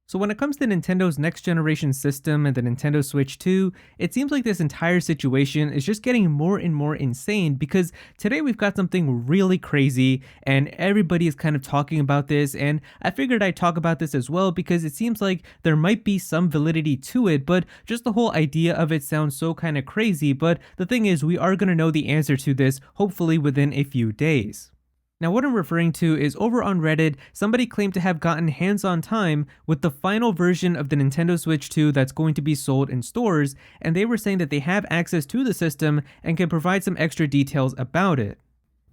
So when it comes to Nintendo's next generation system and the Nintendo Switch 2, it seems like this entire situation is just getting more and more insane because today we've got something really crazy and everybody is kind of talking about this, and I figured I'd talk about this as well because it seems like there might be some validity to it, but just the whole idea of it sounds so kind of crazy. But the thing is, we are going to know the answer to this hopefully within a few days. Now what I'm referring to is over on Reddit, somebody claimed to have gotten hands-on time with the final version of the Nintendo Switch 2 that's going to be sold in stores, and they were saying that they have access to the system and can provide some extra details about it.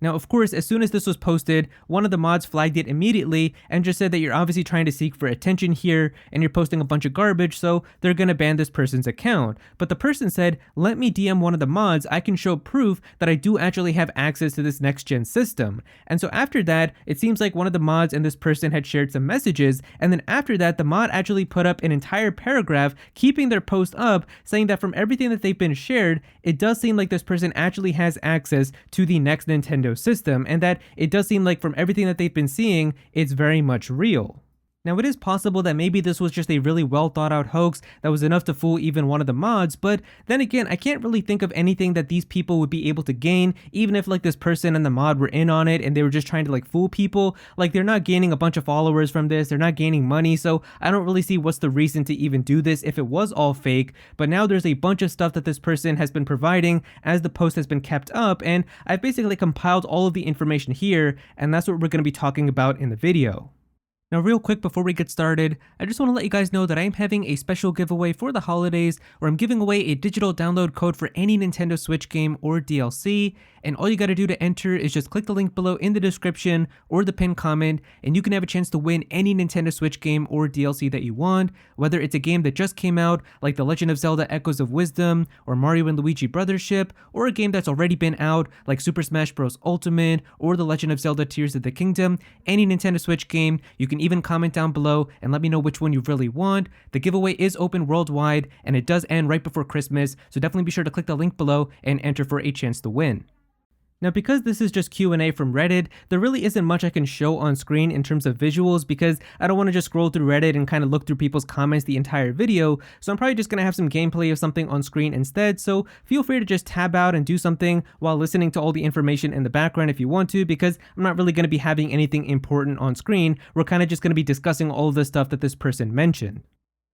Now, of course, as soon as this was posted, one of the mods flagged it immediately and just said that you're obviously trying to seek for attention here and you're posting a bunch of garbage, so they're gonna ban this person's account. But the person said, let me DM one of the mods, I can show proof that I do actually have access to this next gen system. And so after that, it seems like one of the mods and this person had shared some messages, and then after that, the mod actually put up an entire paragraph keeping their post up, saying that from everything that they've been shared, it does seem like this person actually has access to the next Nintendo system, and that it does seem like from everything that they've been seeing, it's very much real. Now it is possible that maybe this was just a really well thought out hoax that was enough to fool even one of the mods, but then again, I can't really think of anything that these people would be able to gain, even if like this person and the mod were in on it and they were just trying to like fool people. Like, they're not gaining a bunch of followers from this, they're not gaining money, so I don't really see what's the reason to even do this if it was all fake. But now there's a bunch of stuff that this person has been providing as the post has been kept up, and I've basically compiled all of the information here, and that's what we're going to be talking about in the video. Now real quick before we get started, I just want to let you guys know that I am having a special giveaway for the holidays where I'm giving away a digital download code for any Nintendo Switch game or DLC, and all you gotta do to enter is just click the link below in the description or the pinned comment, and you can have a chance to win any Nintendo Switch game or DLC that you want, whether it's a game that just came out like The Legend of Zelda Echoes of Wisdom or Mario and Luigi Brothership, or a game that's already been out like Super Smash Bros. Ultimate or The Legend of Zelda Tears of the Kingdom. Any Nintendo Switch game, you can even comment down below and let me know which one you really want. The giveaway is open worldwide and it does end right before Christmas, so definitely be sure to click the link below and enter for a chance to win. Now because this is just Q&A from Reddit, there really isn't much I can show on screen in terms of visuals because I don't want to just scroll through Reddit and kind of look through people's comments the entire video, so I'm probably just going to have some gameplay of something on screen instead, so feel free to just tab out and do something while listening to all the information in the background if you want to, because I'm not really going to be having anything important on screen. We're kind of just going to be discussing all of the stuff that this person mentioned.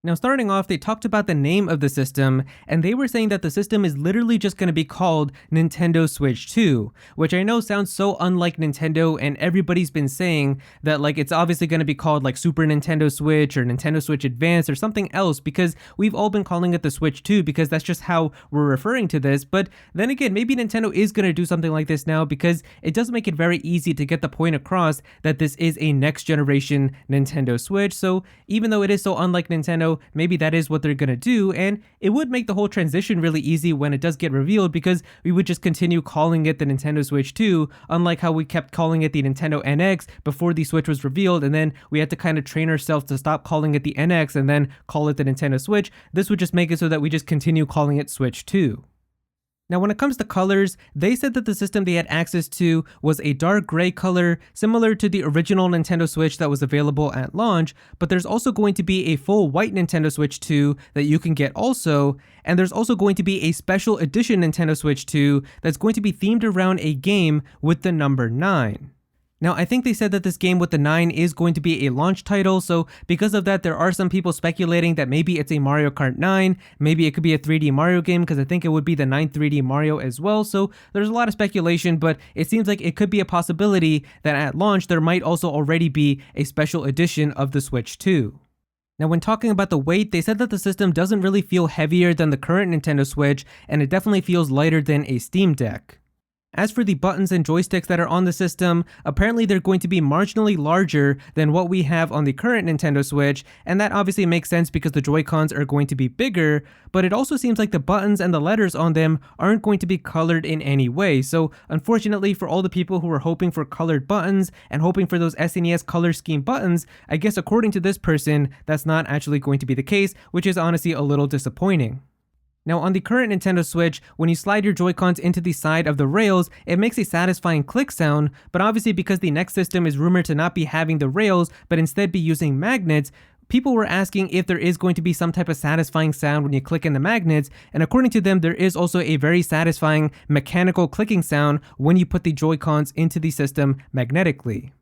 Now starting off, they talked about the name of the system, and they were saying that the system is literally just going to be called Nintendo Switch 2, which I know sounds so unlike Nintendo, and everybody's been saying that like it's obviously going to be called like Super Nintendo Switch or Nintendo Switch Advance or something else, because we've all been calling it the Switch 2 because that's just how we're referring to this. But then again, maybe Nintendo is going to do something like this now because it does make it very easy to get the point across that this is a next generation Nintendo Switch. So even though it is so unlike Nintendo, maybe that is what they're gonna do, and it would make the whole transition really easy when it does get revealed because we would just continue calling it the Nintendo Switch 2, unlike how we kept calling it the Nintendo NX before the Switch was revealed, and then we had to kind of train ourselves to stop calling it the NX and then call it the Nintendo Switch. This would just make it so that we just continue calling it Switch 2. Now when it comes to colors, they said that the system they had access to was a dark gray color, similar to the original Nintendo Switch that was available at launch, but there's also going to be a full white Nintendo Switch 2 that you can get also, and there's also going to be a special edition Nintendo Switch 2 that's going to be themed around a game with the number 9. Now, I think they said that this game with the 9 is going to be a launch title, so because of that, there are some people speculating that maybe it's a Mario Kart 9, maybe it could be a 3D Mario game, because I think it would be the 9th 3D Mario as well, so there's a lot of speculation, but it seems like it could be a possibility that at launch, there might also already be a special edition of the Switch 2. Now when talking about the weight, they said that the system doesn't really feel heavier than the current Nintendo Switch, and it definitely feels lighter than a Steam Deck. As for the buttons and joysticks that are on the system, apparently they're going to be marginally larger than what we have on the current Nintendo Switch, and that obviously makes sense because the Joy-Cons are going to be bigger, but it also seems like the buttons and the letters on them aren't going to be colored in any way. So unfortunately for all the people who are hoping for colored buttons and hoping for those SNES color scheme buttons, I guess according to this person, that's not actually going to be the case, which is honestly a little disappointing. Now on the current Nintendo Switch, when you slide your Joy-Cons into the side of the rails, it makes a satisfying click sound, but obviously because the next system is rumored to not be having the rails, but instead be using magnets, people were asking if there is going to be some type of satisfying sound when you click in the magnets, and according to them, there is also a very satisfying mechanical clicking sound when you put the Joy-Cons into the system magnetically.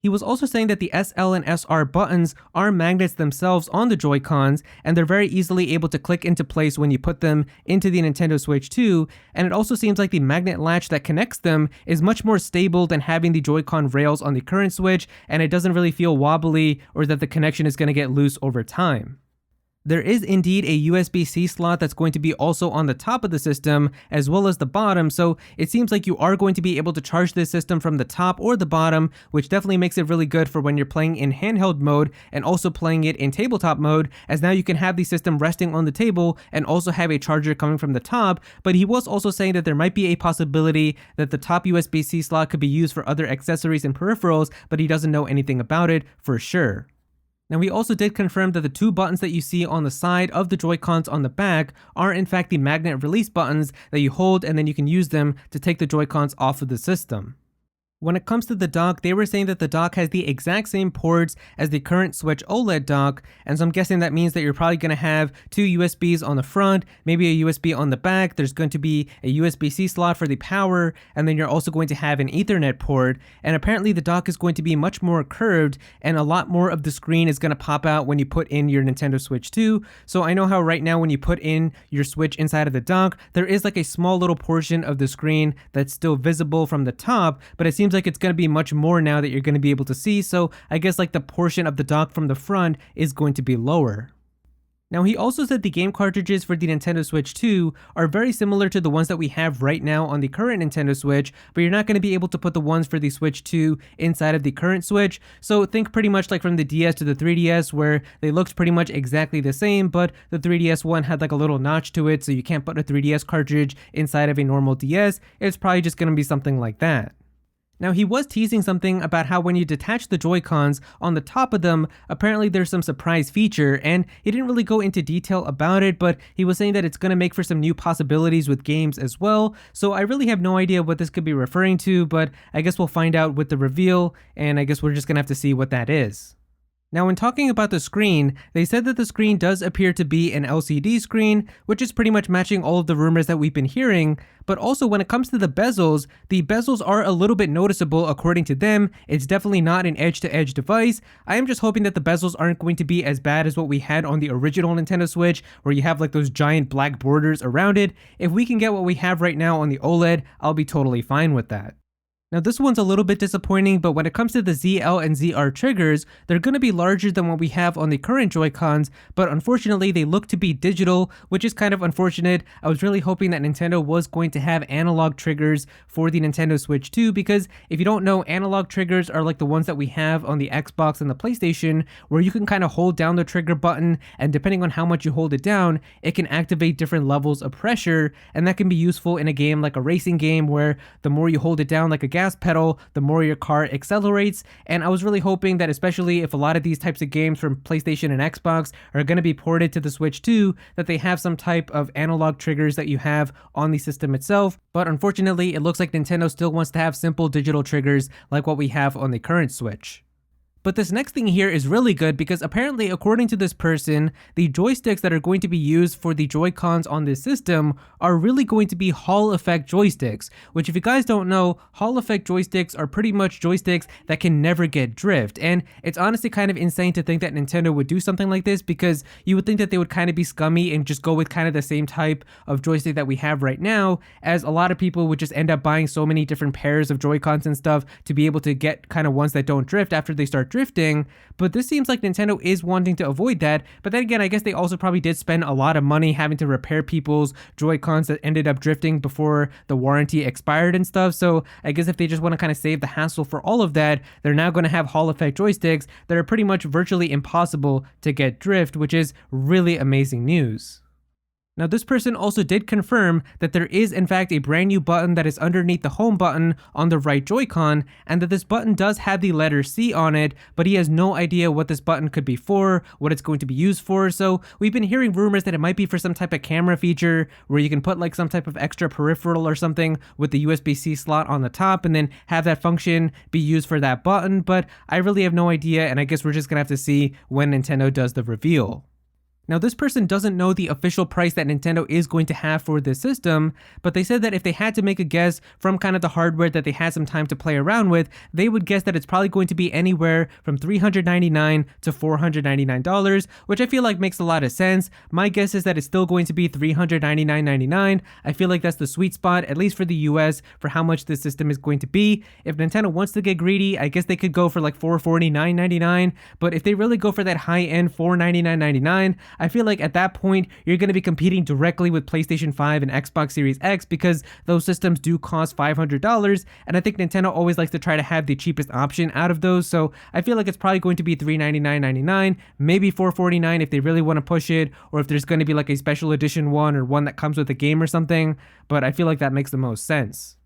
He was also saying that the SL and SR buttons are magnets themselves on the Joy-Cons, and they're very easily able to click into place when you put them into the Nintendo Switch 2, and it also seems like the magnet latch that connects them is much more stable than having the Joy-Con rails on the current Switch, and it doesn't really feel wobbly or that the connection is going to get loose over time. There is indeed a USB-C slot that's going to be also on the top of the system as well as the bottom, so it seems like you are going to be able to charge this system from the top or the bottom, which definitely makes it really good for when you're playing in handheld mode and also playing it in tabletop mode, as now you can have the system resting on the table and also have a charger coming from the top. But he was also saying that there might be a possibility that the top USB-C slot could be used for other accessories and peripherals, but he doesn't know anything about it for sure. Now, we also did confirm that the two buttons that you see on the side of the Joy-Cons on the back are in fact the magnet release buttons that you hold, and then you can use them to take the Joy-Cons off of the system. When it comes to the dock, they were saying that the dock has the exact same ports as the current Switch OLED dock, and so I'm guessing that means that you're probably going to have two USBs on the front, maybe a USB on the back. There's going to be a USB-C slot for the power, and then you're also going to have an Ethernet port, and apparently the dock is going to be much more curved, and a lot more of the screen is going to pop out when you put in your Nintendo Switch 2. So I know how right now when you put in your Switch inside of the dock, there is like a small little portion of the screen that's still visible from the top, but it seems like it's going to be much more now that you're going to be able to see, so I guess like the portion of the dock from the front is going to be lower. Now, he also said the game cartridges for the Nintendo Switch 2 are very similar to the ones that we have right now on the current Nintendo Switch, but you're not going to be able to put the ones for the Switch 2 inside of the current Switch. So think pretty much like from the DS to the 3DS, where they looked pretty much exactly the same, but the 3DS one had like a little notch to it, so you can't put a 3DS cartridge inside of a normal DS. It's probably just going to be something like that. Now, he was teasing something about how when you detach the Joy-Cons on the top of them, apparently there's some surprise feature, and he didn't really go into detail about it, but he was saying that it's going to make for some new possibilities with games as well. So I really have no idea what this could be referring to, but I guess we'll find out with the reveal, and I guess we're just going to have to see what that is. Now, when talking about the screen, they said that the screen does appear to be an LCD screen, which is pretty much matching all of the rumors that we've been hearing, but also when it comes to the bezels are a little bit noticeable according to them. It's definitely not an edge-to-edge device. I am just hoping that the bezels aren't going to be as bad as what we had on the original Nintendo Switch, where you have like those giant black borders around it. If we can get what we have right now on the OLED, I'll be totally fine with that. Now, this one's a little bit disappointing, but when it comes to the ZL and ZR triggers, they're going to be larger than what we have on the current Joy-Cons, but unfortunately they look to be digital, which is kind of unfortunate. I was really hoping that Nintendo was going to have analog triggers for the Nintendo Switch 2, because if you don't know, analog triggers are like the ones that we have on the Xbox and the PlayStation, where you can kind of hold down the trigger button, and depending on how much you hold it down, it can activate different levels of pressure, and that can be useful in a game like a racing game, where the more you hold it down like a gas pedal, the more your car accelerates. And I was really hoping that, especially if a lot of these types of games from PlayStation and Xbox are going to be ported to the Switch 2, that they have some type of analog triggers that you have on the system itself. But unfortunately, it looks like Nintendo still wants to have simple digital triggers like what we have on the current Switch. But this next thing here is really good, because apparently, according to this person, the joysticks that are going to be used for the Joy-Cons on this system are really going to be Hall effect joysticks, which, if you guys don't know, Hall effect joysticks are pretty much joysticks that can never get drift. And it's honestly kind of insane to think that Nintendo would do something like this, because you would think that they would kind of be scummy and just go with kind of the same type of joystick that we have right now, as a lot of people would just end up buying so many different pairs of Joy-Cons and stuff to be able to get kind of ones that don't drift after they start drifting. But this seems like Nintendo is wanting to avoid that. But then again, I guess they also probably did spend a lot of money having to repair people's Joy-Cons that ended up drifting before the warranty expired and stuff. So I guess if they just want to kind of save the hassle for all of that, they're now going to have Hall effect joysticks that are pretty much virtually impossible to get drift, which is really amazing news. Now, this person also did confirm that there is in fact a brand new button that is underneath the home button on the right Joy-Con, and that this button does have the letter C on it, but he has no idea what this button could be for, what it's going to be used for. So we've been hearing rumors that it might be for some type of camera feature where you can put like some type of extra peripheral or something with the USB-C slot on the top and then have that function be used for that button, but I really have no idea, and I guess we're just gonna have to see when Nintendo does the reveal. Now, this person doesn't know the official price that Nintendo is going to have for this system, but they said that if they had to make a guess from kind of the hardware that they had some time to play around with, they would guess that it's probably going to be anywhere from $399 to $499, which I feel like makes a lot of sense. My guess is that it's still going to be $399.99. I feel like that's the sweet spot, at least for the US, for how much this system is going to be. If Nintendo wants to get greedy, I guess they could go for like $449.99, but if they really go for that high-end $499.99, I feel like at that point, you're going to be competing directly with PlayStation 5 and Xbox Series X because those systems do cost $500, and I think Nintendo always likes to try to have the cheapest option out of those, so I feel like it's probably going to be $399.99, maybe $449 if they really want to push it, or if there's going to be like a special edition one or one that comes with a game or something, but I feel like that makes the most sense.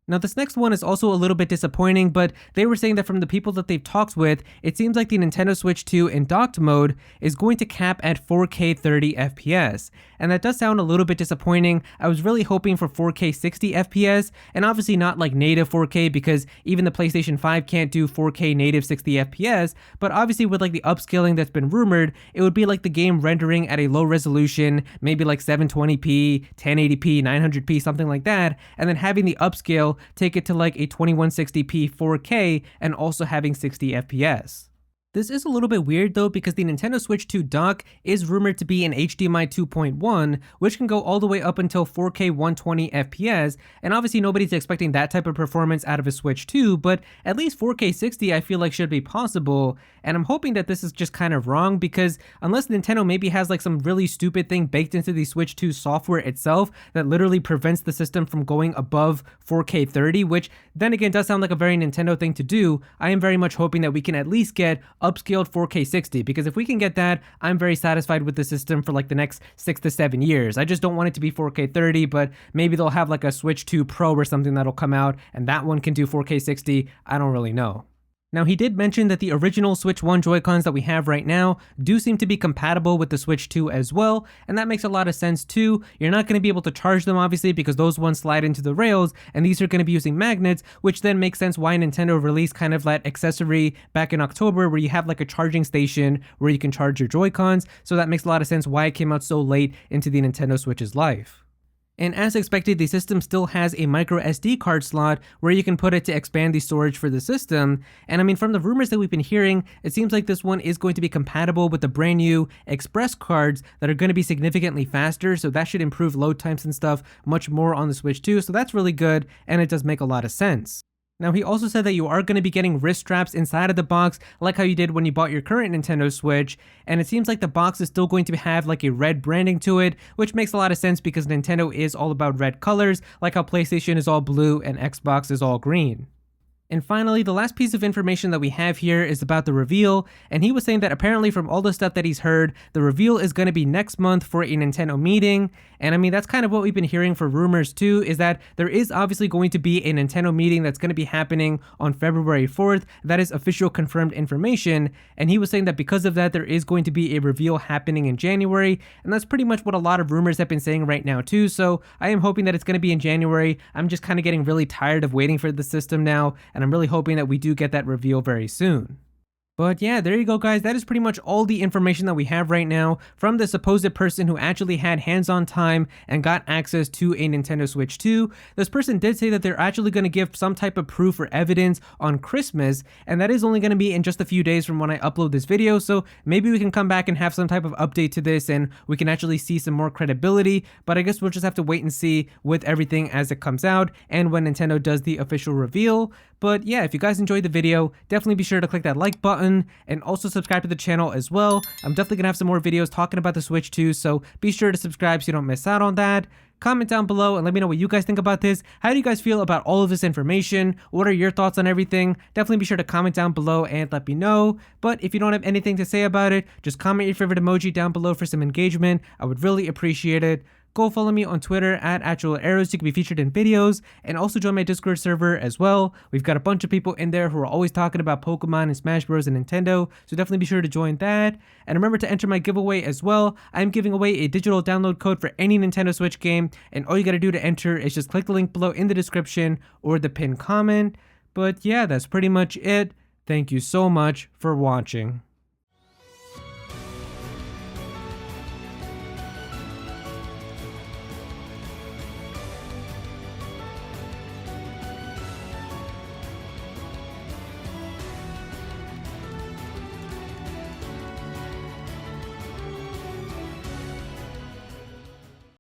Now, this next one is also a little bit disappointing, but they were saying that from the people that they've talked with, it seems like the Nintendo Switch 2 in docked mode is going to cap at 4K 30 FPS. And that does sound a little bit disappointing. I was really hoping for 4K 60 FPS, and obviously not like native 4K because even the PlayStation 5 can't do 4K native 60 FPS, but obviously with like the upscaling that's been rumored, it would be like the game rendering at a low resolution, maybe like 720p, 1080p, 900p, something like that, and then having the upscale take it to like a 2160p 4K and also having 60 FPS. This is a little bit weird though because the Nintendo Switch 2 dock is rumored to be an HDMI 2.1, which can go all the way up until 4K 120 FPS, and obviously nobody's expecting that type of performance out of a Switch 2, but at least 4K 60 I feel like should be possible, and I'm hoping that this is just kind of wrong because unless Nintendo maybe has like some really stupid thing baked into the Switch 2 software itself that literally prevents the system from going above 4K 30, which then again does sound like a very Nintendo thing to do, I am very much hoping that we can at least get upscaled 4K 60, because if we can get that, I'm very satisfied with the system for like the next 6 to 7 years. I just don't want it to be 4K 30, but maybe they'll have like a Switch 2 Pro or something that'll come out and that one can do 4K 60. I don't really know. Now, he did mention that the original Switch 1 Joy-Cons that we have right now do seem to be compatible with the Switch 2 as well, and that makes a lot of sense too. You're not going to be able to charge them obviously because those ones slide into the rails, and these are going to be using magnets, which then makes sense why Nintendo released kind of that accessory back in October where you have like a charging station where you can charge your Joy-Cons, so that makes a lot of sense why it came out so late into the Nintendo Switch's life. And as expected, the system still has a micro SD card slot where you can put it to expand the storage for the system. And I mean, from the rumors that we've been hearing, it seems like this one is going to be compatible with the brand new Express cards that are going to be significantly faster. So that should improve load times and stuff much more on the Switch 2. So that's really good, and it does make a lot of sense. Now, he also said that you are going to be getting wrist straps inside of the box, like how you did when you bought your current Nintendo Switch, and it seems like the box is still going to have like a red branding to it, which makes a lot of sense because Nintendo is all about red colors, like how PlayStation is all blue and Xbox is all green. And finally, the last piece of information that we have here is about the reveal, and he was saying that apparently from all the stuff that he's heard, the reveal is going to be next month for a Nintendo meeting, and I mean, that's kind of what we've been hearing for rumors too, is that there is obviously going to be a Nintendo meeting that's going to be happening on February 4th, that is official confirmed information, and he was saying that because of that, there is going to be a reveal happening in January, and that's pretty much what a lot of rumors have been saying right now too, so I am hoping that it's going to be in January. I'm just kind of getting really tired of waiting for the system now, and I'm really hoping that we do get that reveal very soon. But yeah, there you go guys, that is pretty much all the information that we have right now from the supposed person who actually had hands-on time and got access to a Nintendo Switch 2. This person did say that they're actually going to give some type of proof or evidence on Christmas, and that is only going to be in just a few days from when I upload this video, so maybe we can come back and have some type of update to this and we can actually see some more credibility, but I guess we'll just have to wait and see with everything as it comes out and when Nintendo does the official reveal. But yeah, if you guys enjoyed the video, definitely be sure to click that like button and also subscribe to the channel as well. I'm definitely gonna have some more videos talking about the Switch 2, so be sure to subscribe so you don't miss out on that. Comment down below and let me know what you guys think about this. How do you guys feel about all of this information? What are your thoughts on everything? Definitely be sure to comment down below and let me know. But if you don't have anything to say about it, just comment your favorite emoji down below for some engagement. I would really appreciate it. go follow me on Twitter at actual arrows. You can be featured in videos, and also join my Discord server as well. We've got a bunch of people in there who are always talking about Pokemon and Smash Bros and Nintendo, so definitely be sure to join that. And remember to enter my giveaway as well. I'm giving away a digital download code for any Nintendo Switch game, and all you gotta do to enter is just click the link below in the description or the pinned comment. But yeah, that's pretty much it. Thank you so much for watching.